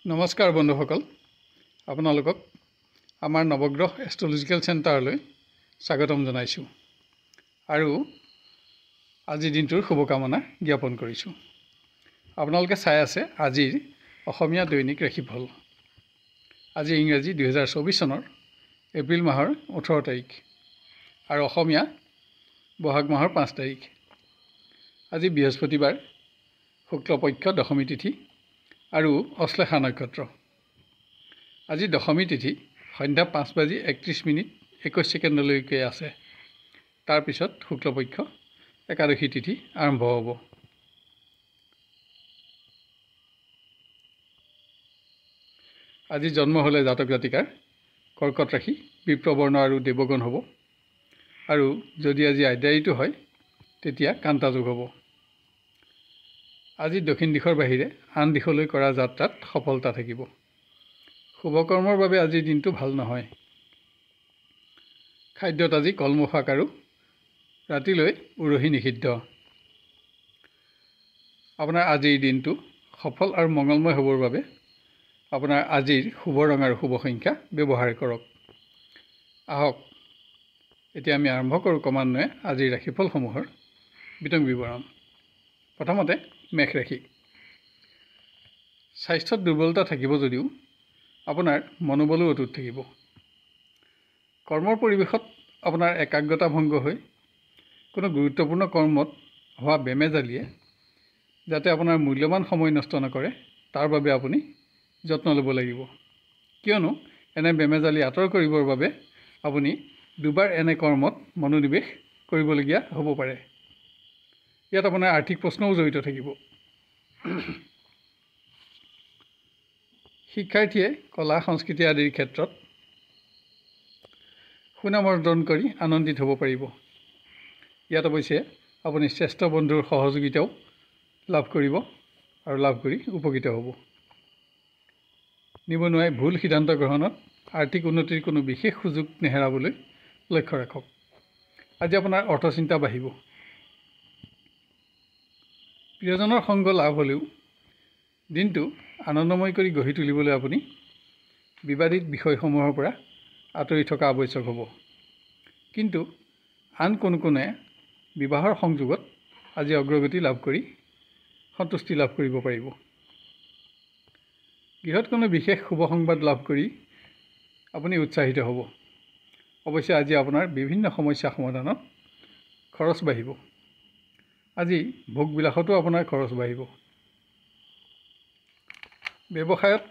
নমস্কাৰ বন্ধুসকল, আপোনালোকক আমাৰ নৱগ্ৰহ এষ্ট্ৰলজিকেল চেণ্টাৰলৈ স্বাগতম জনাইছোঁ আৰু আজিৰ দিনটোৰ শুভকামনা জ্ঞাপন কৰিছোঁ। আপোনালোকে চাই আছে আজিৰ অসমীয়া দৈনিক ৰাশিফল। আজি ইংৰাজী 2024 চনৰ এপ্ৰিল মাহৰ 18 তাৰিখ আৰু অসমীয়া বহাগ মাহৰ 5 তাৰিখ। আজি বৃহস্পতিবাৰ, শুক্লপক্ষ দশমী তিথি আৰু অশ্লেষা নক্ষত্ৰ। আজি দশমী তিথি সন্ধ্যা 5:31:21 আছে। তাৰপিছত শুক্লপক্ষ একাদশী তিথি আৰম্ভ হ'ব। আজি জন্ম হ'লে জাতক জাতিকাৰ কৰ্কট ৰাশি, বিপ্ৰবৰ্ণ আৰু দেৱগণ হ'ব। আৰু যদি আজি আদ্যায়িটো হয় তেতিয়া কান্তা যোগ হ'ব। আজি দক্ষিণ দিশৰ বাহিৰে আন দিশলৈ কৰা যাত্ৰাত সফলতা থাকিব। শুভকৰ্মৰ বাবে আজিৰ দিনটো ভাল নহয়। খাদ্যত আজি কলমৌ শাক আৰু ৰাতিলৈ উৰহি নিষিদ্ধ। আপোনাৰ আজিৰ দিনটো সফল আৰু মংগলময় হ'বৰ বাবে আপোনাৰ আজিৰ শুভ ৰং আৰু শুভ সংখ্যা ব্যৱহাৰ কৰক। আহক এতিয়া আমি আৰম্ভ কৰোঁ ক্ৰমান্বয়ে আজিৰ ৰাশিফলসমূহৰ বিতং বিৱৰণ। প্ৰথমতে মেষ ৰাশি। স্বাস্থ্যত দুৰ্বলতা থাকিব যদিও আপোনাৰ মনোবলো অটুট থাকিব। কৰ্মৰ পৰিৱেশত আপোনাৰ একাগ্ৰতা ভংগ হৈ কোনো গুৰুত্বপূৰ্ণ কৰ্মত হোৱা বেমেজালিয়ে যাতে আপোনাৰ মূল্যৱান সময় নষ্ট নকৰে তাৰ বাবে আপুনি যত্ন ল'ব লাগিব। কিয়নো এনে বেমেজালি আঁতৰ কৰিবৰ বাবে আপুনি দুবাৰ এনে কৰ্মত মনোনিৱেশ কৰিবলগীয়া হ'ব পাৰে। ইয়াত আপোনাৰ আৰ্থিক প্ৰশ্নও জড়িত থাকিব। শিক্ষাৰ্থীয়ে কলা সংস্কৃতি আদিৰ ক্ষেত্ৰত সুনাম অৰ্জন কৰি আনন্দিত হ'ব পাৰিব। ইয়াত অৱশ্যে আপুনি শ্ৰেষ্ঠ বন্ধুৰ সহযোগিতাও লাভ কৰিব আৰু লাভ কৰি উপকৃত হ'ব। নিবনুৱাই ভুল সিদ্ধান্ত গ্ৰহণত আৰ্থিক উন্নতিৰ কোনো বিশেষ সুযোগ নেহেৰাবলৈ লক্ষ্য ৰাখক। আজি আপোনাৰ অৰ্থচিন্তা বাঢ়িব। প্ৰিয়জনৰ সংগ লাভ হ'লেও দিনটো আনন্দময় কৰি গঢ়ি তুলিবলৈ আপুনি বিবাদিত বিষয়সমূহৰ পৰা আঁতৰি থকা আৱশ্যক হ'ব। কিন্তু আন কোনে বিবাহৰ সংযোগত আজি অগ্ৰগতি লাভ কৰি সন্তুষ্টি লাভ কৰিব পাৰিব। গৃহত কোনো বিশেষ শুভ সংবাদ লাভ কৰি আপুনি উৎসাহিত হ'ব। অৱশ্যে আজি আপোনাৰ বিভিন্ন সমস্যা সমাধানত খৰচ বাঢ়িব। আজি ভোগবিলাসতো আপোনাৰ খৰচ বাঢ়িব। ব্যৱসায়ত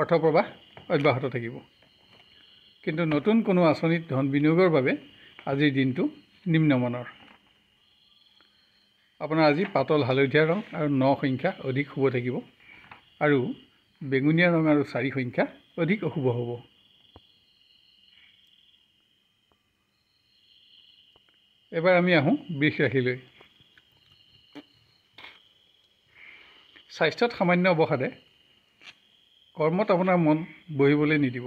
অৰ্থপ্ৰবাহ অব্যাহত থাকিব। কিন্তু নতুন কোনো আঁচনিত ধন বিনিয়োগৰ বাবে আজিৰ দিনটো নিম্নমানৰ। আপোনাৰ আজি পাতল হালধীয়া ৰং আৰু 9 সংখ্যা অধিক শুভ থাকিব আৰু বেঙুনীয়া ৰং আৰু 4 সংখ্যা অধিক অশুভ হ'ব। এবাৰ আমি আহোঁ বৃষ ৰাশিলৈ। স্বাস্থ্যত সামান্য অৱসাদে কৰ্মত আপোনাৰ মন বহিবলৈ নিদিব।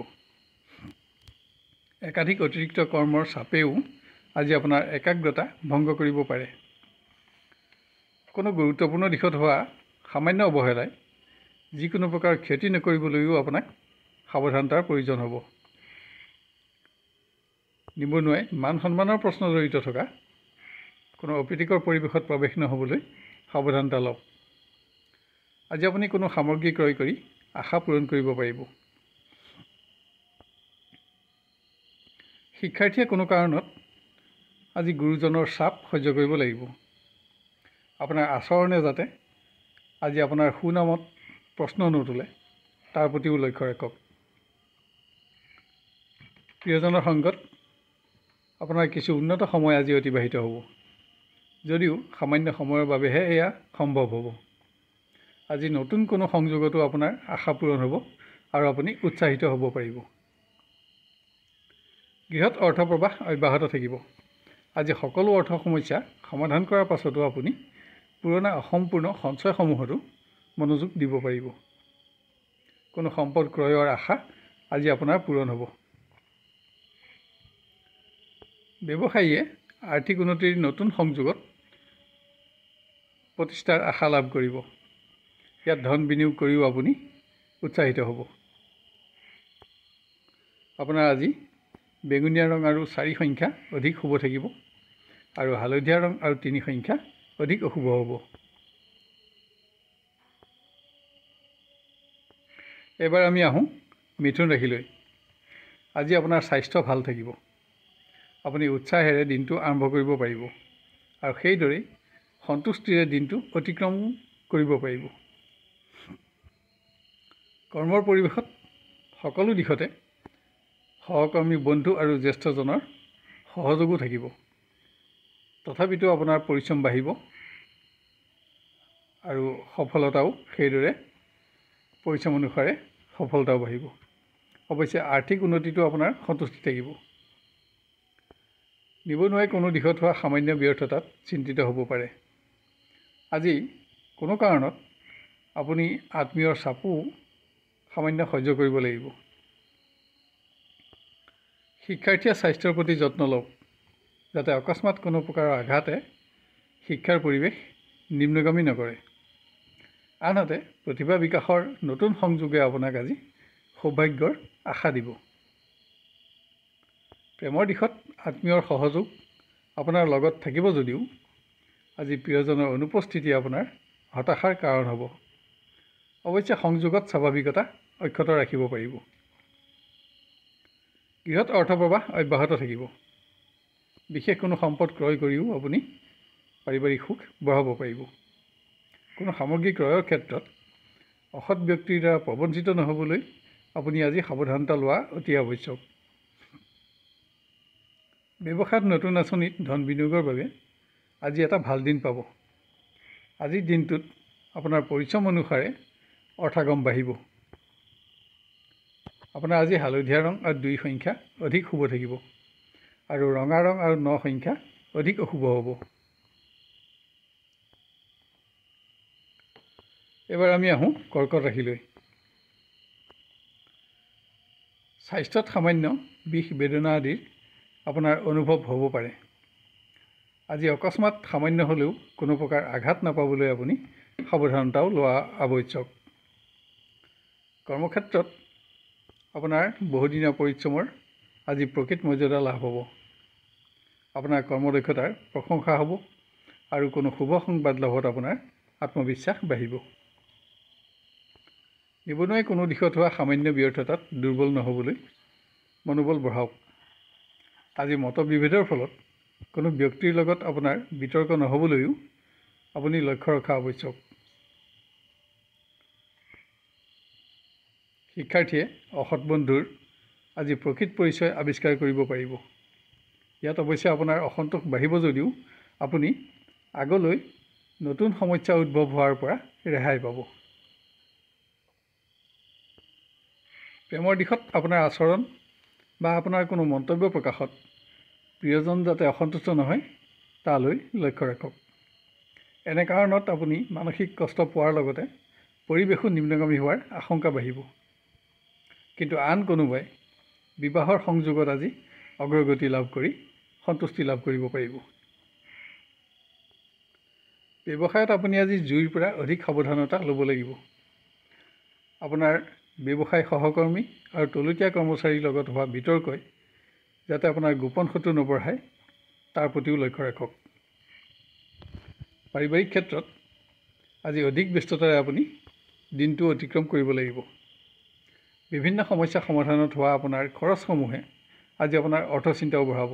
একাধিক অতিৰিক্ত কৰ্মৰ চাপেও আজি আপোনাৰ একাগ্ৰতা ভংগ কৰিব পাৰে। কোনো গুৰুত্বপূৰ্ণ দিশত হোৱা সামান্য অৱহেলাই যিকোনো প্ৰকাৰ ক্ষতি নকৰিবলৈও আপোনাক সাৱধানতাৰ প্ৰয়োজন হ'ব। নিবনুৱাই মান সন্মানৰ প্ৰশ্ন জড়িত থকা কোনো অপ্ৰীতিকৰ পৰিৱেশত প্ৰৱেশ নহ'বলৈ সাৱধানতা লওক। আজি আপুনি কোনো সামগ্ৰী ক্ৰয় কৰি আশা পূৰণ কৰিব পাৰিব। শিক্ষাৰ্থীয়ে কোনো কাৰণত আজি গুৰুজনৰ চাপ সহ্য কৰিব লাগিব। আপোনাৰ আচৰণে যাতে আজি আপোনাৰ সুনামত প্ৰশ্ন নোতোলে তাৰ প্ৰতিও লক্ষ্য ৰাখক। প্ৰিয়জনৰ সংগত আপোনাৰ কিছু উন্নত সময় আজি অতিবাহিত হ'ব, যদিও সামান্য সময়ৰ বাবেহে এয়া সম্ভৱ হ'ব। আজি নতুন কোনো সংযোগতো আপোনাৰ আশা পূৰণ হ'ব আৰু আপুনি উৎসাহিত হ'ব পাৰিব। গৃহত অৰ্থপ্ৰবাহ অব্যাহত থাকিব। আজি সকলো অৰ্থ সমস্যা সমাধান কৰাৰ পাছতো আপুনি পুৰণা অসম্পূৰ্ণ সঞ্চয়সমূহতো মনোযোগ দিব পাৰিব। কোনো সম্পদ ক্ৰয়ৰ আশা আজি আপোনাৰ পূৰণ হ'ব। ব্যৱসায়ীয়ে আৰ্থিক উন্নতিৰ নতুন সংযোগত প্ৰতিষ্ঠাৰ আশা লাভ কৰিব। ইয়াত ধন বিনিয়োগ কৰিও আপুনি উৎসাহিত হ'ব। আপোনাৰ আজি বেঙুনীয়া ৰং আৰু 4 সংখ্যা অধিক শুভ থাকিব আৰু হালধীয়া ৰং আৰু 3 সংখ্যা অধিক অশুভ হ'ব। এবাৰ আমি আহোঁ মিথুন ৰাশিলৈ। আজি আপোনাৰ স্বাস্থ্য ভাল থাকিব। আপুনি উৎসাহেৰে দিনটো আৰম্ভ কৰিব পাৰিব আৰু সেইদৰেই সন্তুষ্টিৰে দিনটো অতিক্ৰম কৰিব পাৰিব। কৰ্মৰ পৰিৱেশত সকলো দিশতে সহকৰ্মী বন্ধু আৰু জ্যেষ্ঠজনৰ সহযোগো থাকিব। তথাপিতো আপোনাৰ পৰিশ্ৰম বাঢ়িব আৰু সফলতাও সেইদৰে পৰিশ্ৰম অনুসাৰে সফলতাও বাঢ়িব। অৱশ্যে আৰ্থিক উন্নতিটো আপোনাৰ সন্তুষ্টি থাকিব। নিবনুৱাই কোনো দিশত হোৱা সামান্য ব্যৰ্থতাত চিন্তিত হ'ব পাৰে। আজি কোনো কাৰণত আপুনি আত্মীয়ৰ চাপো সামান্য সহ্য কৰিব লাগিব। শিক্ষাৰ্থীয়ে স্বাস্থ্যৰ প্ৰতি যত্ন লওক, যাতে অকস্মাত কোনো প্ৰকাৰৰ আঘাতে শিক্ষাৰ পৰিৱেশ নিম্নগামী নকৰে। আনহাতে প্ৰতিভা বিকাশৰ নতুন সংযোগে আপোনাক আজি সৌভাগ্যৰ আশা দিব। প্ৰেমৰ দিশত আত্মীয়ৰ সহযোগ আপোনাৰ লগত থাকিব যদিও আজি প্ৰিয়জনৰ অনুপস্থিতি আপোনাৰ হতাশাৰ কাৰণ হ'ব। অৱশ্যে সংযোগত স্বাভাৱিকতা অক্ষত ৰাখিব পাৰিব। গৃহত অৰ্থপ্ৰবাহ অব্যাহত থাকিব। বিশেষ কোনো সম্পদ ক্ৰয় কৰিও আপুনি পাৰিবাৰিক সুখ বঢ়াব পাৰিব। কোনো সামগ্ৰী ক্ৰয়ৰ ক্ষেত্ৰত অসৎ ব্যক্তিৰ দ্বাৰা প্ৰবঞ্চিত নহ'বলৈ আপুনি আজি সাৱধানতা লোৱা অতি আৱশ্যক। ব্যৱসায়ত নতুন আঁচনিত ধন বিনিয়োগৰ বাবে আজি এটা ভাল দিন পাব। আজিৰ দিনটোত আপোনাৰ পৰিশ্ৰম অনুসাৰে অৰ্থাগম বাঢ়িব। আপোনাৰ আজি হালধীয়া ৰং আৰু 2 সংখ্যা অধিক শুভ থাকিব আৰু ৰঙা ৰং আৰু 9 সংখ্যা অধিক অশুভ হ'ব। এবাৰ আমি আহোঁ কৰ্কট ৰাশিলৈ। স্বাস্থ্যত সামান্য বিষ বেদনা আদিৰ আপোনাৰ অনুভৱ হ'ব পাৰে। আজি অকস্মাত সামান্য হ'লেও কোনো প্ৰকাৰ আঘাত নাপাবলৈ আপুনি সাৱধানতাও লোৱা আৱশ্যক। কৰ্মক্ষেত্ৰত আপোনাৰ বহুদিনীয়া পৰিশ্ৰমৰ আজি প্ৰকৃত মৰ্যাদা লাভ হ'ব। আপোনাৰ কৰ্মদক্ষতাৰ প্ৰশংসা হ'ব আৰু কোনো শুভ সংবাদ লাভত আপোনাৰ আত্মবিশ্বাস বাঢ়িব। নিবনুৱাই কোনো দিশত হোৱা সামান্য ব্যৰ্থতাত দুৰ্বল নহ'বলৈ মনোবল বঢ়াওক। আজি মতবিভেদৰ ফলত কোনো ব্যক্তিৰ লগত আপোনাৰ বিতৰ্ক নহ'বলৈও আপুনি লক্ষ্য ৰখা আৱশ্যক। শিক্ষাৰ্থীয়ে অসৎ বন্ধুৰ আজি প্ৰকৃত পৰিচয় আৱিষ্কাৰ কৰিব পাৰিব। ইয়াত অৱশ্যে আপোনাৰ অসন্তোষ বাঢ়িব যদিও আপুনি আগলৈ নতুন সমস্যা উদ্ভৱ হোৱাৰ পৰা ৰেহাই পাব। প্ৰেমৰ দিশত আপোনাৰ আচৰণ বা আপোনাৰ কোনো মন্তব্য প্ৰকাশত প্ৰিয়জন যাতে অসন্তুষ্ট নহয় তালৈ লক্ষ্য ৰাখক। এনে কাৰণত আপুনি মানসিক কষ্ট পোৱাৰ লগতে পৰিৱেশো নিম্নগামী হোৱাৰ আশংকা বাঢ়িব। কিন্তু আন কোনোবাই বিবাহৰ সংযোগত আজি অগ্ৰগতি লাভ কৰি সন্তুষ্টি লাভ কৰিব পাৰিব। ব্যৱসায়ত আপুনি আজি জুইৰ পৰা অধিক সাৱধানতা ল'ব লাগিব। আপোনাৰ ব্যৱসায় সহকৰ্মী আৰু তলতীয়া কৰ্মচাৰীৰ লগত হোৱা বিতৰ্কই যাতে আপোনাৰ গোপন শত্ৰু নবঢ়ায় তাৰ প্ৰতিও লক্ষ্য ৰাখক। পাৰিবাৰিক ক্ষেত্ৰত আজি অধিক ব্যস্ততাৰে আপুনি দিনটো অতিক্ৰম কৰিব লাগিব। বিভিন্ন সমস্যা সমাধানত হোৱা আপোনাৰ খৰচসমূহে আজি আপোনাৰ অৰ্থচিন্তাও বঢ়াব।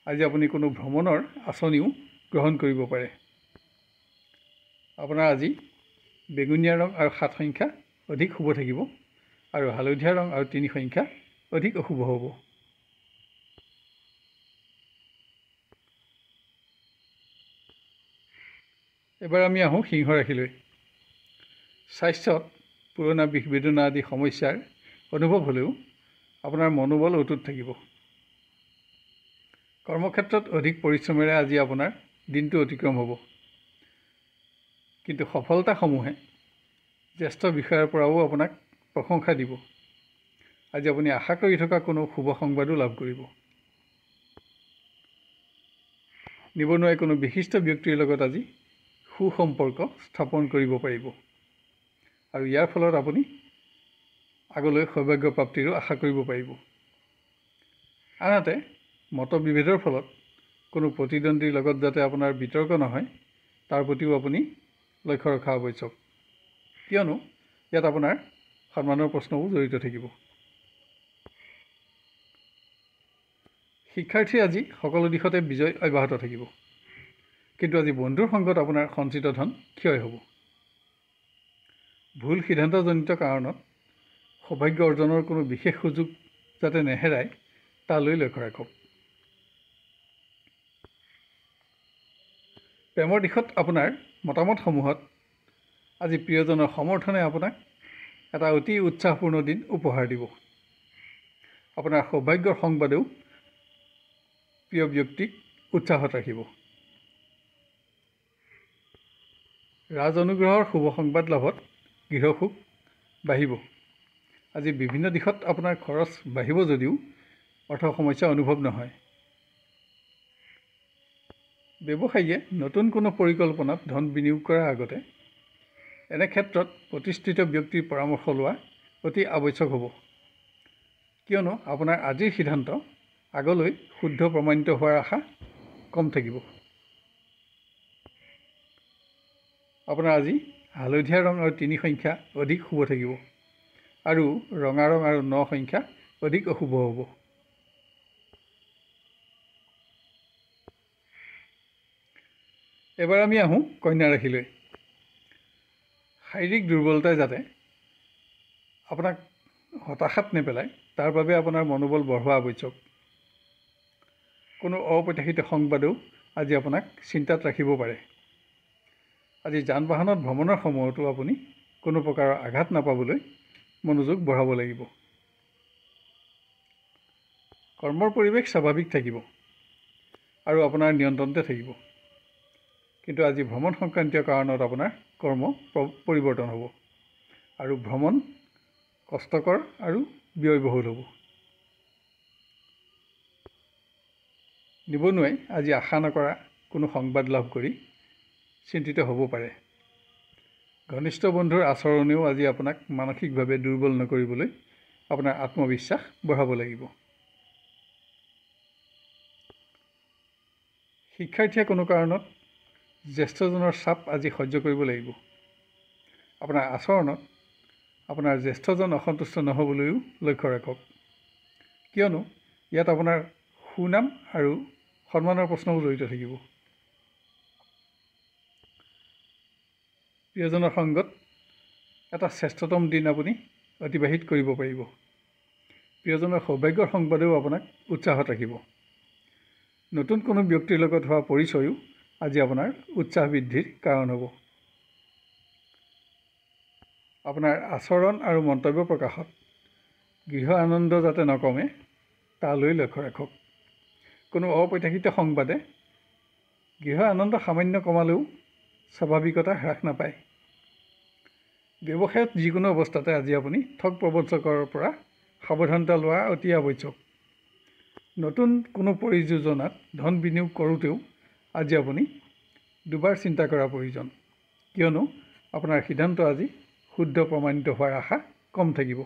আজি আপুনি কোনো ভ্ৰমণৰ আঁচনিও গ্ৰহণ কৰিব পাৰে। আপোনাৰ আজি বেঙুনীয়া ৰং আৰু 7 সংখ্যা অধিক শুভ থাকিব আৰু হালধীয়া ৰং আৰু 3 সংখ্যা অধিক অশুভ হ'ব। এবাৰ আমি আহোঁ সিংহ ৰাশিলৈ। স্বাস্থ্যত পুৰণা বিষ বেদনা আদি সমস্যাৰ অনুভৱ হ'লেও আপোনাৰ মনোবল অটুট থাকিব। কৰ্মক্ষেত্ৰত অধিক পৰিশ্ৰমেৰে আজি আপোনাৰ দিনটো অতিক্ৰম হ'ব। কিন্তু সফলতাসমূহে জ্যেষ্ঠ বিষয়াৰ পৰাও আপোনাক প্ৰশংসা দিব। আজি আপুনি আশা কৰি থকা কোনো শুভ সংবাদো লাভ কৰিব। নিবনুৱাই কোনো বিশিষ্ট ব্যক্তিৰ লগত আজি সুসম্পৰ্ক স্থাপন কৰিব পাৰিব। আৰু ইয়াৰ ফলত আপুনি আগলৈ সৌভাগ্য প্ৰাপ্তিৰো আশা কৰিব পাৰিব। আনহাতে মতবিভেদৰ ফলত কোনো প্ৰতিদ্বন্দ্বীৰ লগত যাতে আপোনাৰ বিতৰ্ক নহয় তাৰ প্ৰতিও আপুনি লক্ষ্য ৰখা আৱশ্যক, কিয়নো ইয়াত আপোনাৰ সন্মানৰ প্ৰশ্নও জড়িত থাকিব। শিক্ষাৰ্থী আজি সকলো দিশতে বিজয় অব্যাহত থাকিব, কিন্তু আজি বন্ধুৰ সংগত আপোনাৰ সঞ্চিত ধন ক্ষয় হ'ব। ভুল সিদ্ধান্তজনিত কাৰণত সৌভাগ্য অৰ্জনৰ কোনো বিশেষ সুযোগ যাতে নেহেৰায় তালৈ লক্ষ্য ৰাখক। প্ৰেমৰ দিশত আপোনাৰ মতামতসমূহত আজি প্ৰিয়জনৰ সমৰ্থনে আপোনাক এটা অতি উৎসাহপূৰ্ণ দিন উপহাৰ দিব। আপোনাৰ সৌভাগ্যৰ সংবাদেও প্ৰিয় ব্যক্তিক উৎসাহত ৰাখিব। ৰাজ অনুগ্ৰহৰ শুভ সংবাদ লাভত গৃহসুখ বাঢ়িব। আজি বিভিন্ন দিশত আপোনাৰ খৰচ বাঢ়িব যদিও অৰ্থ সমস্যা অনুভৱ নহয়। ব্যৱসায়ীয়ে নতুন কোনো পৰিকল্পনাত ধন বিনিয়োগ কৰাৰ আগতে এনে ক্ষেত্ৰত প্ৰতিষ্ঠিত ব্যক্তিৰ পৰামৰ্শ লোৱা অতি আৱশ্যক হ'ব, কিয়নো আপোনাৰ আজিৰ সিদ্ধান্ত আগলৈ শুদ্ধ প্ৰমাণিত হোৱাৰ আশা কম থাকিব। আপোনাৰ আজি হালধীয়া ৰং আৰু 3 সংখ্যা অধিক শুভ থাকিব, আৰু ৰঙা ৰং আৰু 9 সংখ্যা অধিক অশুভ হ'ব। এবাৰ আমি আহোঁ কন্যা ৰাশিলৈ। শাৰীৰিক দুৰ্বলতাই যাতে আপোনাক হতাশাত নেপেলায় তাৰ বাবে আপোনাৰ মনোবল বঢ়োৱা আৱশ্যক। কোনো অপ্ৰত্যাশিত সংবাদেও আজি আপোনাক চিন্তাত ৰাখিব পাৰে। আজি যান বাহনত ভ্ৰমণৰ সময়তো আপুনি কোনো প্ৰকাৰৰ আঘাত নাপাবলৈ মনোযোগ বঢ়াব লাগিব। কৰ্মৰ পৰিৱেশ স্বাভাৱিক থাকিব আৰু আপোনাৰ নিয়ন্ত্ৰণতে থাকিব, কিন্তু আজি ভ্ৰমণ সংক্ৰান্তীয় কাৰণত আপোনাৰ কৰ্ম পৰিৱৰ্তন হ'ব আৰু ভ্ৰমণ কষ্টকৰ আৰু ব্যয়বহুল হ'ব। নিবনুৱাই আজি আশা নকৰা কোনো সংবাদ লাভ কৰি চিন্তিত হ'ব পাৰে। ঘনিষ্ঠ বন্ধুৰ আচৰণেও আজি আপোনাক মানসিকভাৱে দুৰ্বল নকৰিবলৈ আপোনাৰ আত্মবিশ্বাস বঢ়াব লাগিব। শিক্ষাৰ্থীয়ে কোনো কাৰণত জ্যেষ্ঠজনৰ চাপ আজি সহ্য কৰিব লাগিব। আপোনাৰ আচৰণত আপোনাৰ জ্যেষ্ঠজন অসন্তুষ্ট নহ'বলৈও লক্ষ্য ৰাখক, কিয়নো ইয়াত আপোনাৰ সুনাম আৰু সন্মানৰ প্ৰশ্নও জড়িত থাকিব। প্ৰিয়জনৰ সংগত এটা শ্ৰেষ্ঠতম দিন আপুনি অতিবাহিত কৰিব পাৰিব। প্ৰিয়জনৰ সৌভাগ্যৰ সংবাদেও আপোনাক উৎসাহত ৰাখিব। নতুন কোনো ব্যক্তিৰ লগত হোৱা পৰিচয়ো আজি আপোনাৰ উৎসাহ বৃদ্ধিৰ কাৰণ হ'ব। আপোনাৰ আচৰণ আৰু মন্তব্য প্ৰকাশত গৃহ আনন্দ যাতে নকমে তালৈ লক্ষ্য ৰাখক। কোনো অপ্ৰত্যাশিত সংবাদে গৃহ আনন্দ সামান্য কমালেও স্বাভাৱিকতা হ্ৰাস নাপায়। ব্যৱসায়ত যিকোনো অৱস্থাতে আজি আপুনি ঠগ প্ৰবঞ্চকৰ পৰা সাৱধানতা লোৱা অতি আৱশ্যক। নতুন কোনো পৰিযোজনাত ধন বিনিয়োগ কৰোঁতেও আজি আপুনি দুবাৰ চিন্তা কৰা প্ৰয়োজন, কিয়নো আপোনাৰ সিদ্ধান্ত আজি শুদ্ধ প্ৰমাণিত হোৱাৰ আশা কম থাকিব।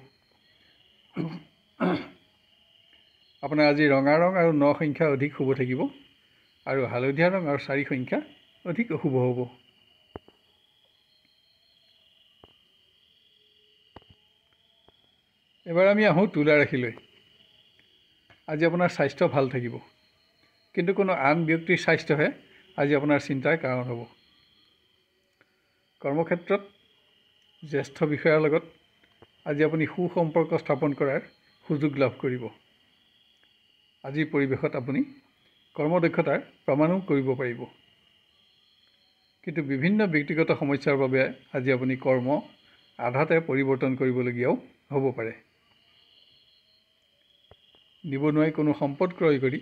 আপোনাৰ আজি ৰঙা ৰং আৰু 9 সংখ্যা অধিক শুভ থাকিব, আৰু হালধীয়া ৰং আৰু 4 সংখ্যা অধিক অশুভ হ'ব। এবাৰ আমি আহোঁ তুলা ৰাশিলৈ। আজি আপোনাৰ স্বাস্থ্য ভাল থাকিব, কিন্তু কোনো আন ব্যক্তিৰ স্বাস্থ্যহে আজি আপোনাৰ চিন্তাৰ কাৰণ হ'ব। কৰ্মক্ষেত্ৰত জ্যেষ্ঠ বিষয়াৰ লগত আজি আপুনি সুসম্পৰ্ক স্থাপন কৰাৰ সুযোগ লাভ কৰিব। আজিৰ পৰিৱেশত আপুনি কৰ্মদক্ষতাৰ প্ৰমাণো কৰিব পাৰিব, কিন্তু বিভিন্ন ব্যক্তিগত সমস্যাৰ বাবে আজি আপুনি কৰ্ম আধাতে পৰিৱৰ্তন কৰিবলগীয়াও হ'ব পাৰে। নিবনুৱাই কোনো সম্পদ ক্ৰয় কৰি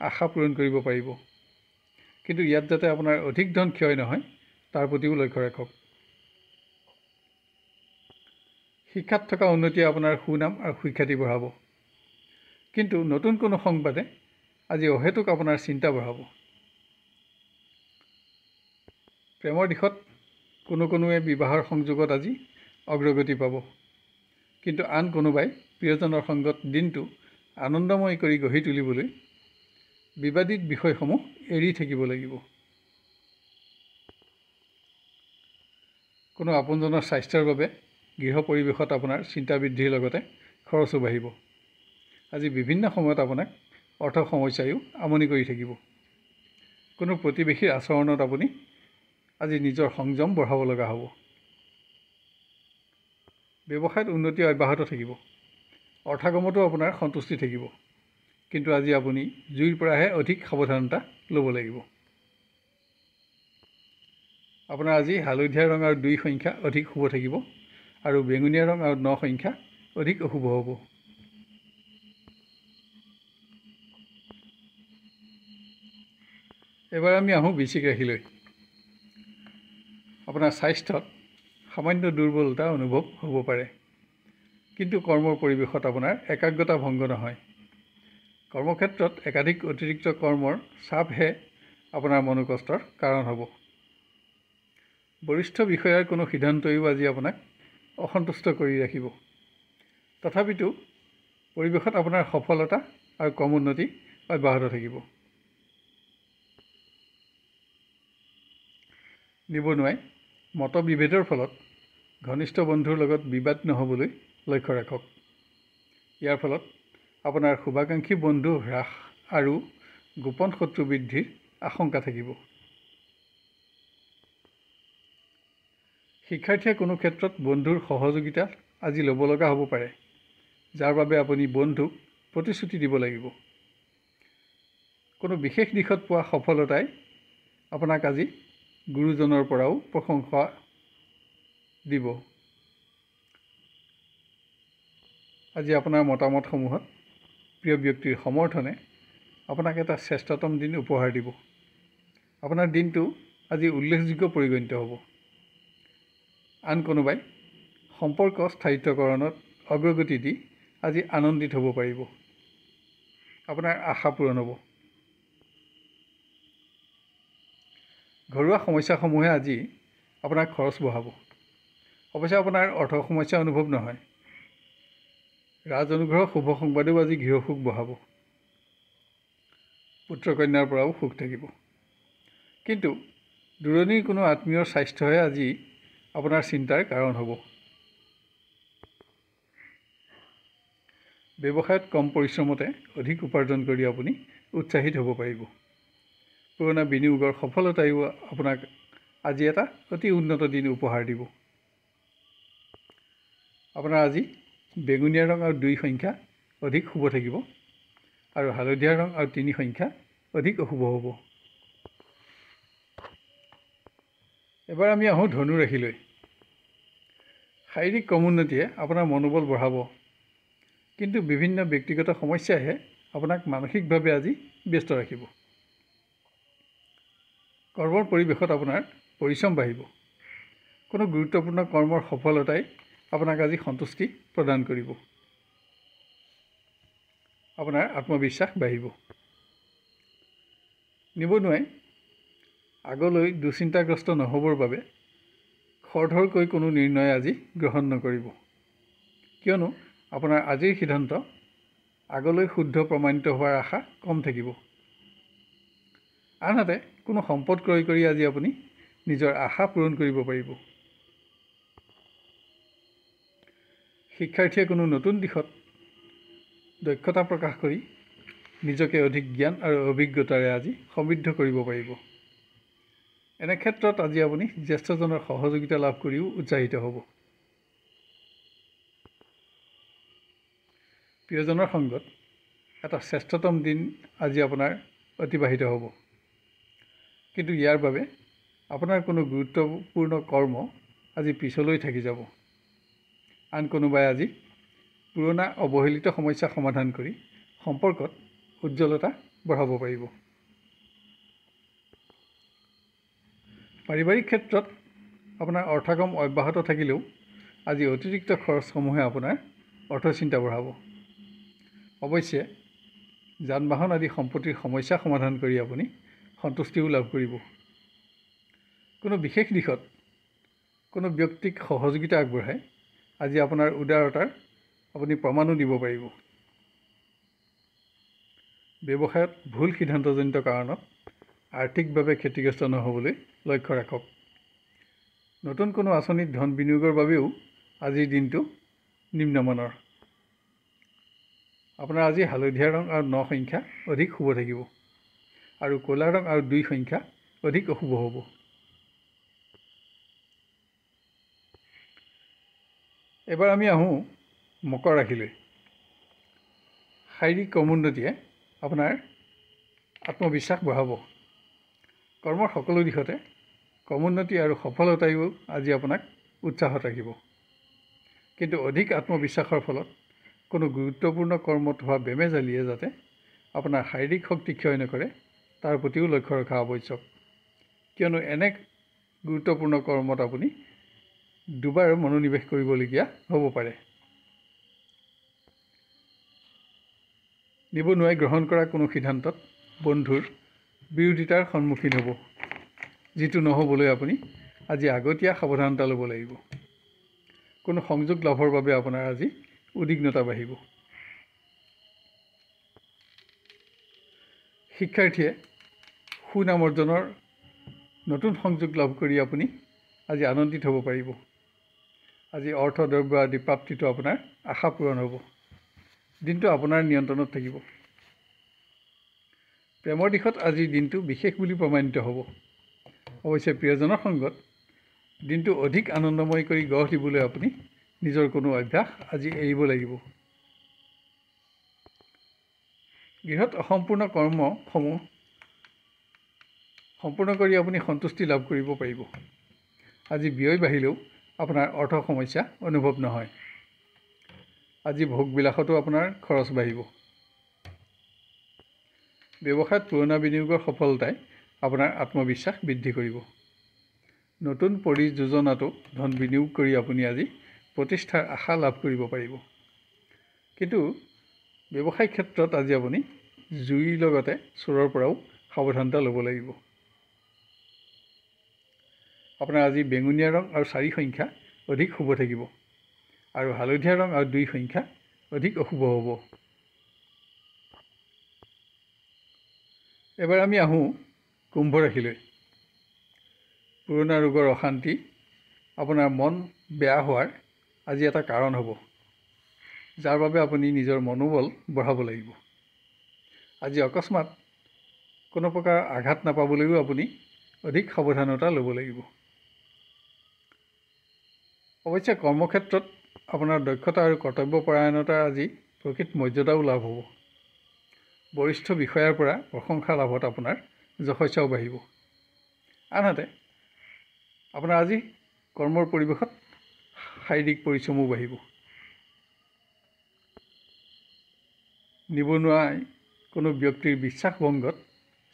আশা পূৰণ কৰিব পাৰিব, কিন্তু ইয়াত যাতে আপোনাৰ অধিক ধন ক্ষয় নহয় তাৰ প্ৰতিও লক্ষ্য ৰাখক। শিক্ষাত থকা উন্নতিয়ে আপোনাৰ সুনাম আৰু সুখ্যাতি বঢ়াব, কিন্তু নতুন কোনো সংবাদে আজি অহেতুক আপোনাৰ চিন্তা বঢ়াব। প্ৰেমৰ দিশত কোনোৱে বিবাহৰ সংযোগত আজি অগ্ৰগতি পাব। কিন্তু আন কোনোবাই প্ৰিয়জনৰ সংগত দিনটো আনন্দময় কৰি গঢ়ি তুলিবলৈ বিবাদিত বিষয়সমূহ এৰি থাকিব লাগিব। কোনো আপোনজনৰ স্বাস্থ্যৰ বাবে গৃহ পৰিৱেশত আপোনাৰ চিন্তা বৃদ্ধিৰ লগতে খৰচো বাঢ়িব। আজি বিভিন্ন সময়ত আপোনাক অৰ্থ সমস্যায়ো আমনি কৰি থাকিব। কোনো প্ৰতিবেশীৰ আচৰণত আপুনি আজি নিজৰ সংযম বঢ়াব লগা হ'ব। ব্যৱসায়ত উন্নতি অব্যাহত থাকিব। অৰ্থাগমতো আপোনাৰ সন্তুষ্টি থাকিব। কিন্তু আজি আপুনি জুইৰ পৰাহে অধিক সাৱধানতা ল'ব লাগিব। আপোনাৰ আজি হালধীয়া ৰং আৰু 2 সংখ্যা অধিক শুভ থাকিব আৰু বেঙুনীয়া ৰং আৰু 9 সংখ্যা অধিক অশুভ হ'ব। এবাৰ আমি আহোঁ বৃশ্চিক ৰাশিলৈ। আপোনাৰ স্বাস্থ্যত সামান্য দুৰ্বলতা অনুভৱ হ'ব পাৰে, কিন্তু কৰ্মৰ পৰিৱেশত আপোনাৰ একাগ্ৰতা ভংগ নহয়। কৰ্মক্ষেত্ৰত একাধিক অতিৰিক্ত কৰ্মৰ চাপহে আপোনাৰ মনোকষ্টৰ কাৰণ হ'ব। বৰিষ্ঠ বিষয়াৰ কোনো সিদ্ধান্তইও আজি আপোনাক অসন্তুষ্ট কৰি ৰাখিব। তথাপিতো পৰিৱেশত আপোনাৰ সফলতা আৰু কৰ্মোন্নতি অব্যাহত থাকিব। নিবনুৱাই মতবিভেদৰ ফলত ঘনিষ্ঠ বন্ধুৰ লগত বিবাদ নহ'বলৈ লক্ষ্য ৰাখক। ইয়াৰ ফলত আপোনাৰ শুভাকাংক্ষী বন্ধু হ্ৰাস আৰু গোপন শত্ৰু বৃদ্ধিৰ আশংকা থাকিব। শিক্ষাৰ্থীয়ে কোনো ক্ষেত্ৰত বন্ধুৰ সহযোগিতা আজি ল'ব লগা হ'ব পাৰে, যাৰ বাবে আপুনি বন্ধুক প্ৰতিশ্ৰুতি দিব লাগিব। কোনো বিশেষ দিশত পোৱা সফলতাই আপোনাক আজি গুৰুজনৰ পৰাও প্ৰশংসা দিব। আজি আপোনাৰ মতামতসমূহত প্ৰিয় ব্যক্তিৰ সমৰ্থনে আপোনাক এটা শ্ৰেষ্ঠতম দিন উপহাৰ দিব। আপোনাৰ দিনটো আজি উল্লেখযোগ্য পৰিগণিত হ'ব। আন কোনোবাই সম্পৰ্ক স্থায়িত্বকৰণত অগ্ৰগতি দি আজি আনন্দিত হ'ব পাৰিব। আপোনাৰ আশা পূৰণ হ'ব। ঘৰুৱা সমস্যাসমূহে আজি আপোনাৰ খৰচ বঢ়াব। অৱশ্যে আপোনাৰ অৰ্থ সমস্যা অনুভৱ নহয়। ৰাজ অনুগ্ৰহ শুভ সংবাদেও আজি গৃহসুখ বঢ়াব। পুত্ৰ কন্যাৰ পৰাও সুখ থাকিব। কিন্তু দূৰণিৰ কোনো আত্মীয়ৰ স্বাস্থ্যহে আজি আপোনাৰ চিন্তাৰ কাৰণ হ'ব। ব্যৱসায়ত কম পৰিশ্ৰমতে অধিক উপাৰ্জন কৰি আপুনি উৎসাহিত হ'ব পাৰিব। পুৰণা বিনিয়োগৰ সফলতায়ো আপোনাক আজি এটা অতি উন্নত দিন উপহাৰ দিব। আপোনাৰ আজি বেঙুনীয়া ৰং আৰু 2 সংখ্যা অধিক শুভ থাকিব আৰু হালধীয়া ৰং আৰু 3 সংখ্যা অধিক অশুভ হ'ব। এবাৰ আমি আহোঁ ধনু ৰাশিলৈ। শাৰীৰিক কৰ্মোন্নতিয়ে আপোনাৰ মনোবল বঢ়াব, কিন্তু বিভিন্ন ব্যক্তিগত সমস্যাইহে আপোনাক মানসিকভাৱে আজি ব্যস্ত ৰাখিব। কৰ্মৰ পৰিৱেশত আপোনাৰ পৰিশ্ৰম বাঢ়িব। কোনো গুৰুত্বপূৰ্ণ কৰ্মৰ সফলতাই আপোনাক আজি সন্তুষ্টি প্ৰদান কৰিব। আপোনাৰ আত্মবিশ্বাস বাঢ়িব। নিবনুৱাই আগলৈ দুশ্চিন্তাগ্ৰস্ত নহ'বৰ বাবে খৰধৰকৈ কোনো নিৰ্ণয় আজি গ্ৰহণ নকৰিব, কিয়নো আপোনাৰ আজিৰ সিদ্ধান্ত আগলৈ শুদ্ধ প্ৰমাণিত হোৱাৰ আশা কম থাকিব। আনহাতে কোনো সম্পদ ক্ৰয় কৰি আজি আপুনি নিজৰ আশা পূৰণ কৰিব পাৰিব। শিক্ষাৰ্থীয়ে কোনো নতুন দিশত দক্ষতা প্ৰকাশ কৰি নিজকে অধিক জ্ঞান আৰু অভিজ্ঞতাৰে আজি সমৃদ্ধ কৰিব পাৰিব। এনে ক্ষেত্ৰত আজি আপুনি জ্যেষ্ঠজনৰ সহযোগিতা লাভ কৰিও উৎসাহিত হ'ব। প্ৰিয়জনৰ সংগত এটা শ্ৰেষ্ঠতম দিন আজি আপোনাৰ অতিবাহিত হ'ব। কিন্তু ইয়াৰ বাবে আপোনাৰ কোনো গুৰুত্বপূৰ্ণ কৰ্ম আজি পিছলৈ থাকি যাব। আন কোনোবাই আজি পুৰণা অৱহেলিত সমস্যা সমাধান কৰি সম্পৰ্কত উজ্জ্বলতা বঢ়াব পাৰিব। পাৰিবাৰিক ক্ষেত্ৰত আপোনাৰ অৰ্থগম অব্যাহত থাকিলেও আজি অতিৰিক্ত খৰচসমূহে আপোনাৰ অৰ্থচিন্তা বঢ়াব। অৱশ্যে যান বাহন আদি সম্পত্তিৰ সমস্যা সমাধান কৰি আপুনি সন্তুষ্টিও লাভ কৰিব। কোনো বিশেষ দিশত কোনো ব্যক্তিক সহযোগিতা আগবঢ়াই আজি আপোনাৰ উদাৰতাৰ আপুনি প্ৰমাণো দিব পাৰিব। ব্যৱসায়ত ভুল সিদ্ধান্তজনিত কাৰণত আৰ্থিকভাৱে ক্ষতিগ্ৰস্ত নহ'বলৈ লক্ষ্য ৰাখক। নতুন কোনো আঁচনিত ধন বিনিয়োগৰ বাবেও আজিৰ দিনটো নিম্নমানৰ। আপোনাৰ আজি হালধীয়া ৰং আৰু 9 সংখ্যা অধিক শুভ থাকিব আৰু ক'লা ৰং আৰু 2 সংখ্যা অধিক অশুভ হ'ব। এবাৰ আমি আহোঁ মকৰ ৰাশিলৈ। শাৰীৰিক কৰ্মোন্নতিয়ে আপোনাৰ আত্মবিশ্বাস বঢ়াব। কৰ্মৰ সকলো দিশতে কৰ্মোন্নতি আৰু সফলতায়ো আজি আপোনাক উৎসাহত ৰাখিব। কিন্তু অধিক আত্মবিশ্বাসৰ ফলত কোনো গুৰুত্বপূৰ্ণ কৰ্মত হোৱা বেমেজালিয়ে যাতে আপোনাৰ শাৰীৰিক শক্তি ক্ষয় নকৰে তাৰ প্ৰতিও লক্ষ্য ৰখা আৱশ্যক। কিয়নো এনে গুৰুত্বপূৰ্ণ কৰ্মত আপুনি দুবাৰ মনোনিৱেশ কৰিবলগীয়া হ'ব পাৰে। নিবনুৱাই গ্ৰহণ কৰা কোনো সিদ্ধান্তত বন্ধুৰ বিৰোধিতাৰ সন্মুখীন হ'ব, যিটো নহ'বলৈ আপুনি আজি আগতীয়া সাৱধানতা ল'ব লাগিব। কোনো সংযোগ লাভৰ বাবে আপোনাৰ আজি উদ্বিগ্নতা বাঢ়িব। শিক্ষাৰ্থীয়ে সুনাম অৰ্জনৰ নতুন সংযোগ লাভ কৰি আপুনি আজি আনন্দিত হ'ব পাৰিব। আজি অৰ্থ দ্ৰব্য আদি প্ৰাপ্তিটো আপোনাৰ আশা পূৰণ হ'ব। দিনটো আপোনাৰ নিয়ন্ত্ৰণত থাকিব। প্ৰেমৰ দিশত আজিৰ দিনটো বিশেষ বুলি প্ৰমাণিত হ'ব। অৱশ্যে প্ৰিয়জনৰ সংগত দিনটো অধিক আনন্দময় কৰি গঢ় দিবলৈ আপুনি নিজৰ কোনো অভ্যাস আজি এৰিব লাগিব। গৃহত অসম্পূৰ্ণ কৰ্মসমূহ সম্পূৰ্ণ কৰি আপুনি সন্তুষ্টি লাভ কৰিব পাৰিব। আজি ব্যয় বাঢ়িলেও আপোনাৰ অৰ্থ সমস্যা অনুভৱ নহয়। আজি ভোগবিলাসতো আপোনাৰ খৰচ বাঢ়িব। ব্যৱসায়ত পুৰণা বিনিয়োগৰ সফলতাই আপোনাৰ আত্মবিশ্বাস বৃদ্ধি কৰিব। নতুন পৰিযোজনাতো ধন বিনিয়োগ কৰি আপুনি আজি প্ৰতিষ্ঠাৰ আশা লাভ কৰিব পাৰিব। কিন্তু ব্যৱসায়িক ক্ষেত্ৰত আজি আপুনি জুইৰ লগতে চোৰৰ পৰাও সাৱধানতা ল'ব লাগিব। আপোনাৰ আজি বেঙুনীয়া ৰং আৰু 4 সংখ্যা অধিক শুভ থাকিব আৰু হালধীয়া ৰং আৰু 2 সংখ্যা অধিক অশুভ হ'ব। এবাৰ আমি আহোঁ কুম্ভ ৰাশিলৈ। পুৰণা ৰোগৰ অশান্তি আপোনাৰ মন বেয়া হোৱাৰ আজি এটা কাৰণ হ'ব, যাৰ বাবে আপুনি নিজৰ মনোবল বঢ়াব লাগিব। আজি অকস্মাত কোনো প্ৰকাৰ আঘাত নাপাবলৈও আপুনি অধিক সাৱধানতা ল'ব লাগিব। অৱশ্যে কৰ্মক্ষেত্ৰত আপোনাৰ দক্ষতা আৰু কৰ্তব্যপৰায়ণতাৰ আজি প্ৰকৃত মৰ্যাদাও লাভ হ'ব। বৰিষ্ঠ বিষয়াৰ পৰা প্ৰশংসা লাভত আপোনাৰ যশস্যাও বাঢ়িব। আনহাতে আপোনাৰ আজি কৰ্মৰ পৰিৱেশত শাৰীৰিক পৰিশ্ৰমো বাঢ়িব। নিবনুৱাই কোনো ব্যক্তিৰ বিশ্বাসভংগত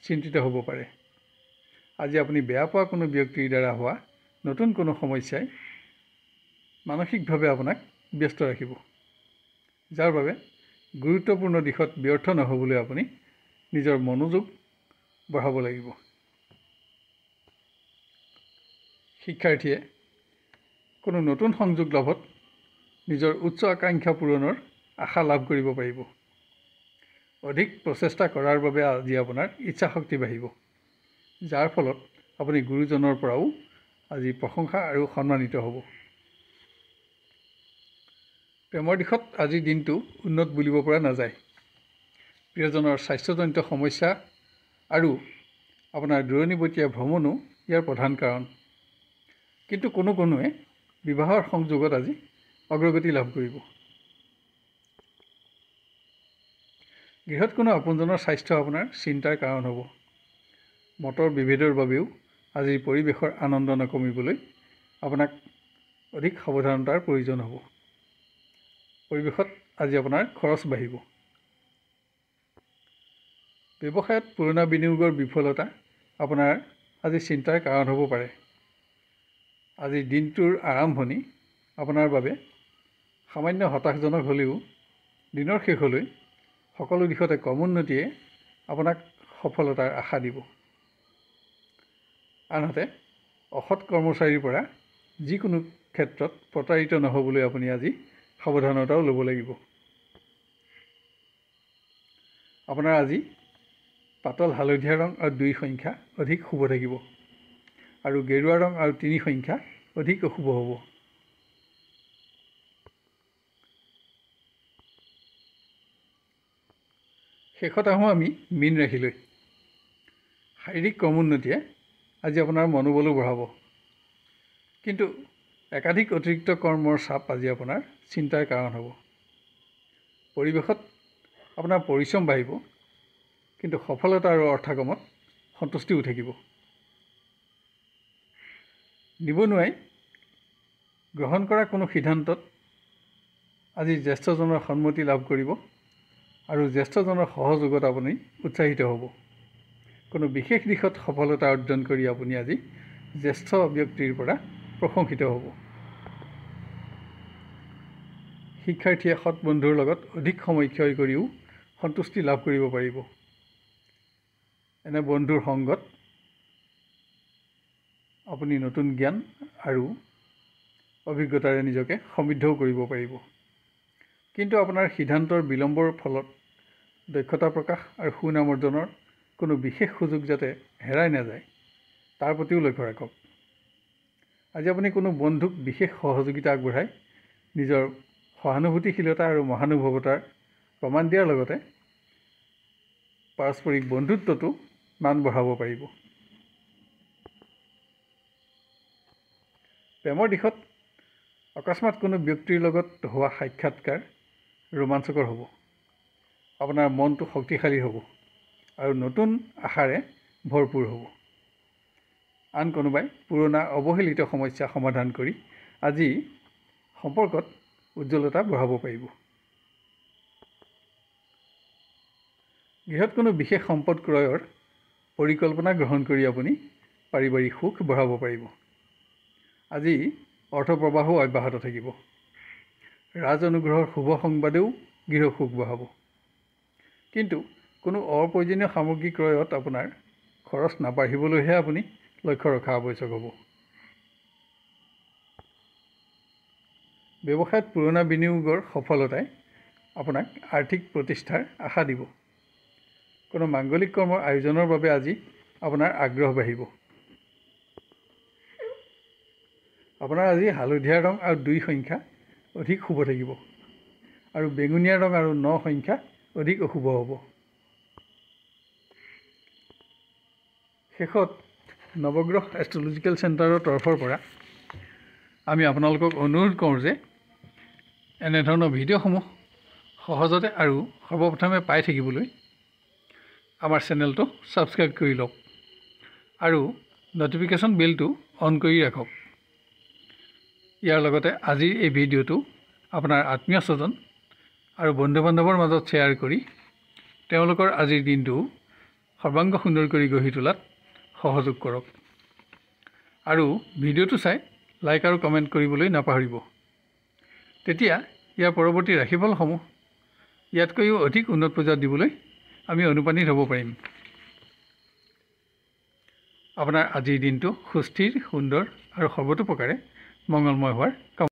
চিন্তিত হ'ব পাৰে। আজি আপুনি বেয়া পোৱা কোনো ব্যক্তিৰ দ্বাৰা হোৱা নতুন কোনো সমস্যাই মানসিকভাৱে আপোনাক ব্যস্ত ৰাখিব, যাৰ বাবে গুৰুত্বপূৰ্ণ দিশত ব্যৰ্থ নহ'বলৈ আপুনি নিজৰ মনোযোগ বঢ়াব লাগিব। শিক্ষাৰ্থীয়ে কোনো নতুন সংযোগ লাভত নিজৰ উচ্চ আকাংক্ষা পূৰণৰ আশা লাভ কৰিব পাৰিব। অধিক প্ৰচেষ্টা কৰাৰ বাবে আজি আপোনাৰ ইচ্ছাশক্তি বাঢ়িব, যাৰ ফলত আপুনি গুৰুজনৰ পৰাও আজি প্ৰশংসা আৰু সন্মানিত হ'ব। প্ৰেমৰ দিশত আজিৰ দিনটো উন্নত বুলিব পৰা নাযায়। প্ৰিয়জনৰ স্বাস্থ্যজনিত সমস্যা আৰু আপোনাৰ দূৰণিবতীয়া ভ্ৰমণো ইয়াৰ প্ৰধান কাৰণ। কিন্তু কোনোৱে বিবাহৰ সংযোগত আজি অগ্ৰগতি লাভ কৰিব। গৃহত কোনো আপোনজনৰ স্বাস্থ্য আপোনাৰ চিন্তাৰ কাৰণ হ'ব। মতৰ বিভেদৰ বাবেও আজিৰ পৰিৱেশৰ আনন্দ নকমিবলৈ আপোনাক অধিক সাৱধানতাৰ প্ৰয়োজন হ'ব। পৰিৱেশত আজি আপোনাৰ খৰচ বাঢ়িব। ব্যৱসায়ত পুৰণা বিনিয়োগৰ বিফলতা আপোনাৰ আজি চিন্তাৰ কাৰণ হ'ব পাৰে। আজিৰ দিনটোৰ আৰম্ভণি আপোনাৰ বাবে সামান্য হতাশজনক হ'লেও দিনৰ শেষলৈ সকলো দিশতে কৰ্মোন্নতিয়ে আপোনাক সফলতাৰ আশা দিব। আনহাতে অসৎ কৰ্মচাৰীৰ পৰা যিকোনো ক্ষেত্ৰত প্ৰতাৰিত নহ'বলৈ আপুনি আজি সাৱধানতাও ল'ব লাগিব। আপোনাৰ আজি পাতল হালধীয়া ৰং আৰু 2 সংখ্যা অধিক শুভ থাকিব আৰু গেৰুৱা ৰং আৰু 3 সংখ্যা অধিক অশুভ হ'ব। শেষত আহোঁ আমি মীন ৰাশিলৈ। শাৰীৰিক ক্ৰমোন্নতিয়ে আজি আপোনাৰ মনোবলো বঢ়াব, কিন্তু একাধিক অতিৰিক্ত কৰ্মৰ চাপ আজি আপোনাৰ চিন্তাৰ কাৰণ হ'ব। পৰিৱেশত আপোনাৰ পৰিশ্ৰম বাঢ়িব, কিন্তু সফলতা আৰু অৰ্থকামত সন্তুষ্টিও থাকিব। নিবনুৱাই গ্ৰহণ কৰা কোনো সিদ্ধান্তত আজি জ্যেষ্ঠজনৰ সন্মতি লাভ কৰিব আৰু জ্যেষ্ঠজনৰ সহযোগত আপুনি উৎসাহিত হ'ব। কোনো বিশেষ দিশত সফলতা অৰ্জন কৰি আপুনি আজি জ্যেষ্ঠ ব্যক্তিৰ পৰা প্ৰশংসিত হ'ব। শিক্ষাৰ্থীয়ে সৎ বন্ধুৰ লগত অধিক সময় ক্ষয় কৰিও সন্তুষ্টি লাভ কৰিব পাৰিব। এনে বন্ধুৰ সংগত আপুনি নতুন জ্ঞান আৰু অভিজ্ঞতাৰে নিজকে সমৃদ্ধও কৰিব পাৰিব। কিন্তু আপোনাৰ সিদ্ধান্তৰ বিলম্বৰ ফলত দক্ষতা প্ৰকাশ আৰু সুনাম অৰ্জনৰ কোনো বিশেষ সুযোগ যাতে হেৰাই নাযায় তাৰ প্ৰতিও লক্ষ্য ৰাখক। আজি আপুনি কোনো বন্ধুক বিশেষ সহযোগিতা আগবঢ়াই নিজৰ সহানুভূতিশীলতা আৰু মহানুভৱতাৰ প্ৰমাণ দিয়াৰ লগতে পাৰস্পৰিক বন্ধুত্বটো মান বঢ়াব পাৰিব। প্ৰেমৰ দিশত অকস্মাৎ কোনো ব্যক্তিৰ লগত হোৱা সাক্ষাৎকাৰ ৰোমাঞ্চকৰ হ'ব। আপোনাৰ মনটো শক্তিশালী হ'ব আৰু নতুন আশাৰে ভৰপূৰ হ'ব। আন কোনোবাই পুৰণা অৱহেলিত সমস্যা সমাধান কৰি আজি সম্পৰ্কত উজ্জ্বলতা বঢ়াব পাৰিব। গৃহত কোনো বিশেষ সম্পদ ক্ৰয়ৰ পৰিকল্পনা গ্ৰহণ কৰি আপুনি পাৰিবাৰিক সুখ বঢ়াব পাৰিব। আজি অৰ্থপ্ৰবাহো অব্যাহত থাকিব। ৰাজ অনুগ্ৰহৰ শুভ সংবাদেও গৃহ সুখ বঢ়াব। কিন্তু কোনো অপ্ৰয়োজনীয় সামগ্ৰী ক্ৰয়ত আপোনাৰ খৰচ নাবাঢ়িবলৈহে আপুনি লক্ষ্য ৰখা আৱশ্যক হ'ব। ব্যৱসায়ত পুৰণা বিনিয়োগৰ সফলতাই আপোনাক আৰ্থিক প্ৰতিষ্ঠাৰ আশা দিব। কোনো মাংগলিক কৰ্মৰ আয়োজনৰ বাবে আজি আপোনাৰ আগ্ৰহ বাঢ়িব। আপোনাৰ আজি হালধীয়া ৰং আৰু 2 সংখ্যা অধিক শুভ থাকিব আৰু বেঙুনীয়া ৰং আৰু 9 সংখ্যা অধিক অশুভ হ'ব। শেষত নৱগ্ৰহ এষ্ট্ৰলজিকেল চেণ্টাৰৰ তৰফৰ পৰা আমি আপোনালোকক অনুৰোধ কৰোঁ যে এনেধৰণৰ ভিডিঅ'সমূহ সহজতে আৰু সৰ্বপ্ৰথমে পাই থাকিবলৈ আমাৰ চেনেলটো ছাবস্ক্ৰাইব কৰি লওক আৰু ন'টিফিকেশ্যন বেলটো অন কৰি ৰাখক। ইয়াৰ লগতে আজিৰ এই ভিডিঅ'টো আপোনাৰ আত্মীয় স্বজন আৰু বন্ধু বান্ধৱৰ মাজত শ্বেয়াৰ কৰি তেওঁলোকৰ আজিৰ দিনটো সৰ্বাংগ সুন্দৰ কৰি গঢ়ি তোলাত সহযোগ কৰক আৰু ভিডিঅ'টো চাই লাইক আৰু কমেণ্ট কৰিবলৈ নাপাহৰিব। তেতিয়া ইয়াৰ পৰৱৰ্তী ৰাশিফলসমূহ ইয়াতকৈও অধিক উন্নত পৰ্যায়ত দিবলৈ আমি অনুপ্ৰাণিত হ'ব পাৰিম। আপোনাৰ আজিৰ দিনটো সুস্থিৰ, সুন্দৰ আৰু সৰ্বতোপ্ৰকাৰে মংগলময় হোৱাৰ